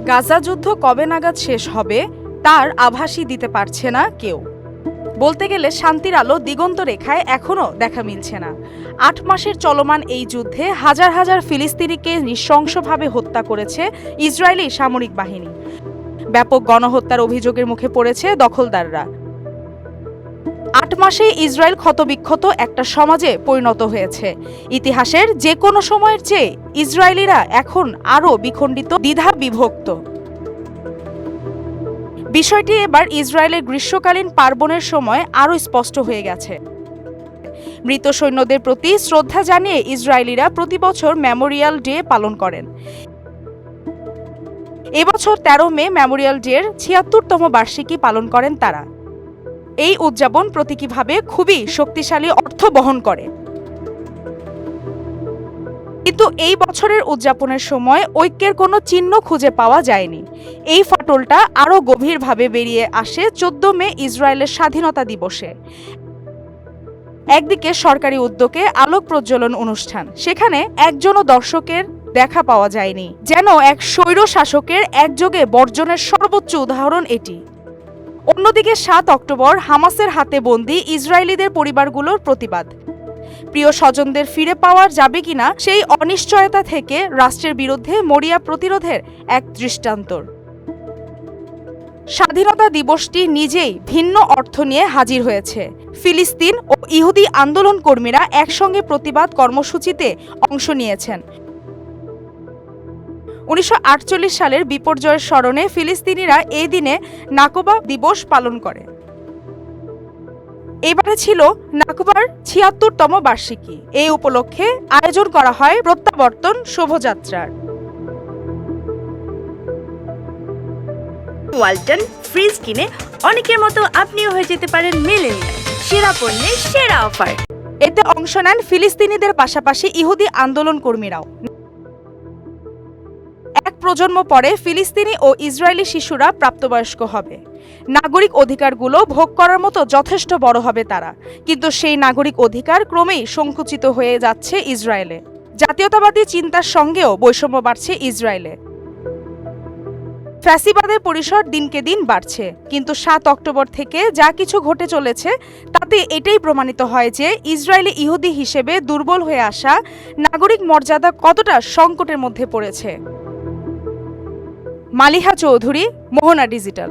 গাজা যুদ্ধ কবে নাগাদ শেষ হবে তার আভাসই দিতে পারছে না কেউ। বলতে গেলে শান্তির আলো দিগন্ত রেখায় এখনও দেখা মিলছে না। ৮ মাসের চলমান এই যুদ্ধে হাজার হাজার ফিলিস্তিনিকে নৃশংসভাবে হত্যা করেছে ইসরায়েলি সামরিক বাহিনী। ব্যাপক গণহত্যার অভিযোগের মুখে পড়েছে দখলদাররা। ৮ মাসে ইসরায়েল ক্ষতবিক্ষত একটা সমাজে পরিণত হয়েছে। ইতিহাসের যে কোনো সময়ের চেয়ে ইসরায়েলিরা এখন আরও বিখণ্ডিত, দ্বিধা বিভক্ত। বিষয়টি এবার ইসরায়েলের গ্রীষ্মকালীন পার্বণের সময় আরও স্পষ্ট হয়ে গেছে। মৃত সৈন্যদের প্রতি শ্রদ্ধা জানিয়ে ইসরায়েলিরা প্রতি বছর মেমোরিয়াল ডে পালন করেন। এবছর ১৩ মে মেমোরিয়াল ডের ৭৬তম বার্ষিকী পালন করেন তারা। এই উদযাপন প্রতীকীভাবে খুবই শক্তিশালী অর্থ বহন করে। কিন্তু এই বছরের উদযাপনের সময় ঐক্যের কোনো চিহ্ন খুঁজে পাওয়া যায়নি। এই ফাটলটা আরও গভীরভাবে বেরিয়ে আসে ১৪ মে ইসরায়েলের স্বাধীনতা দিবসে। একদিকে সরকারি উদ্যোগে আলোক প্রজ্বলন অনুষ্ঠান, সেখানে একজনও দর্শকের দেখা পাওয়া যায়নি। যেন এক স্বৈর শাসকের একযোগে বর্জনের সর্বোচ্চ উদাহরণ এটি। অন্যদিকে ৭ অক্টোবর হামাসের হাতে বন্দী ইসরায়েলিদের পরিবারগুলোর প্রতিবাদ। প্রিয় স্বজনদের ফিরে পাওয়া যাবে কিনা সেই অনিশ্চয়তা থেকে রাষ্ট্রের বিরুদ্ধে মরিয়া প্রতিরোধের এক দৃষ্টান্তর। স্বাধীনতা দিবসটি নিজেই ভিন্ন অর্থ নিয়ে হাজির হয়েছে। ফিলিস্তিন ও ইহুদি আন্দোলন কর্মীরা একসঙ্গে প্রতিবাদ কর্মসূচিতে অংশ নিয়েছেন। ১৯৪৮ সালের বিপর্যয়ের স্মরণে ফিলিস্তিনিরা এই দিনে নাকবা দিবস পালন করে। এবারে ছিল নাকবার ৭৬তম বার্ষিকী। এই উপলক্ষে আয়োজন করা হয় প্রত্যাবর্তন শোভাযাত্রার। ওয়ালটন ফ্রিজ কিনে অনেকের মতো আপনিও হয়ে যেতে পারেন মিলেনিয়াল। সেরা পণ্যের সেরা অফার। এতে অংশ নেন ফিলিস্তিনিদের পাশাপাশি ইহুদি আন্দোলন কর্মীরাও। এক প্রজন্ম পরে ফিলিস্তিনি ও ইসরায়েলি শিশুরা প্রাপ্তবয়স্ক হবে। নাগরিক অধিকারগুলো ভোগ করার মতো যথেষ্ট বড় হবে তারা। কিন্তু সেই নাগরিক অধিকার ক্রমেই সংকুচিত হয়ে যাচ্ছে ইসরায়েলে। জাতীয়তাবাদী চিন্তার সঙ্গেও বৈষম্য বাড়ছে ইসরায়েলে। ফ্যাসিবাদের পরিসর দিনকে দিন বাড়ছে। কিন্তু ৭ অক্টোবর থেকে যা কিছু ঘটে চলেছে তাতে এটাই প্রমাণিত হয় যে ইসরায়েলি ইহুদি হিসেবে দুর্বল হয়ে আসা নাগরিক মর্যাদা কতটা সংকটের মধ্যে পড়েছে। মালিহা চৌধুরী, মোহনা ডিজিটাল।